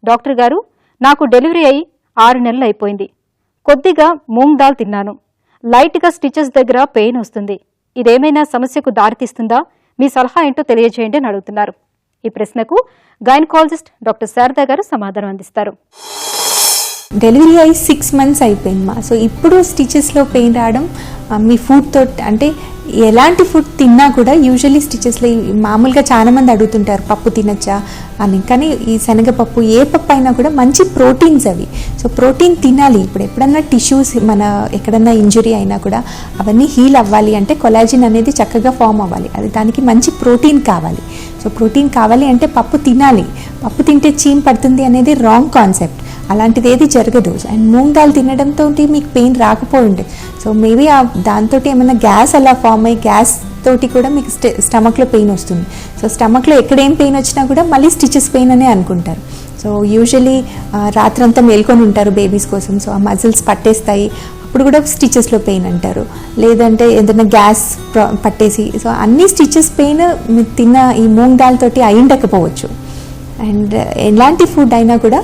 Doctor గారు, నాకు delivery అయి 6 నెలలు అయిపోయింది. కొద్దిగా మూంగ్ దాల్ తిన్నాను. లైట్గా స్టిచెస్ దగ్గర పెయిన్ వస్తుంది. ఇదేమైనా సమస్యకు దారితీస్తుందా? మీ సలహా ఏంటో తెలియజేయండి అని అడుగుతున్నారు. ఈ ప్రశ్నకు గైనకాలజిస్ట్ డాక్టర్ శారదా గారు సమాధానం అందిస్తారు. డెలివరీ అయ్యి 6 months అయిపోయింది సో ఇప్పుడు స్టిచెస్లో పెయిన్ రావడం మీ ఫుడ్తో, అంటే ఎలాంటి ఫుడ్ తిన్నా కూడా యూజువల్లీ స్టిచెస్లో మామూలుగా చాలా మంది అడుగుతుంటారు పప్పు తినచ్చా అని. కానీ ఈ శనగపప్పు ఏ పప్పు అయినా కూడా మంచి ప్రోటీన్స్ అవి. సో ప్రోటీన్ తినాలి. ఇప్పుడు ఎప్పుడన్నా టిష్యూస్ మన ఎక్కడన్నా ఇంజురీ అయినా కూడా అవన్నీ హీల్ అవ్వాలి అంటే కొలాజిన్ అనేది చక్కగా ఫామ్ అవ్వాలి. అది దానికి మంచి ప్రోటీన్ కావాలి. సో ప్రోటీన్ కావాలి అంటే పప్పు తినాలి. పప్పు తింటే చీమ్ పడుతుంది అనేది రాంగ్ కాన్సెప్ట్. అలాంటిది ఏది జరగదు. అండ్ మూంగ్ దాల్ తినడంతో మీకు పెయిన్ రాకపోయింది. సో మేబీ దాంతో ఏమైనా గ్యాస్ అలా ఫామ్ అయ్యి గ్యాస్ తోటి కూడా మీకు స్టమక్లో పెయిన్ వస్తుంది. సో స్టమక్లో ఎక్కడేం పెయిన్ వచ్చినా కూడా మళ్ళీ స్టిచెస్ పెయిన్ అనే అనుకుంటారు. సో యూజువలీ రాత్రంతా మేల్కొని ఉంటారు బేబీస్ కోసం. సో ఆ మజిల్స్ పట్టేస్తాయి, అప్పుడు కూడా స్టిచెస్లో పెయిన్ అంటారు. లేదంటే ఏదైనా గ్యాస్ పట్టేసి, సో అన్ని స్టిచెస్ పెయిన్ మీరు తిన్న ఈ మూంగ్ దాల్ తోటి అయ్యుండకపోవచ్చు. అండ్ ఎలాంటి ఫుడ్ అయినా కూడా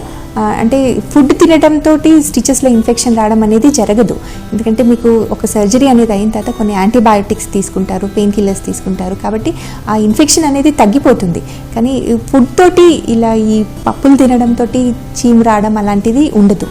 అంటే ఫుడ్ తినడంతో స్టిచెస్లో ఇన్ఫెక్షన్ రావడం అనేది జరగదు. ఎందుకంటే మీకు ఒక సర్జరీ అనేది అయిన తర్వాత కొన్ని యాంటీబయాటిక్స్ తీసుకుంటారు, పెయిన్ కిల్లర్స్ తీసుకుంటారు, కాబట్టి ఆ ఇన్ఫెక్షన్ అనేది తగ్గిపోతుంది. కానీ ఫుడ్ తోటి ఇలా ఈ పప్పులు తినడంతో చీము రావడం అలాంటిది ఉండదు.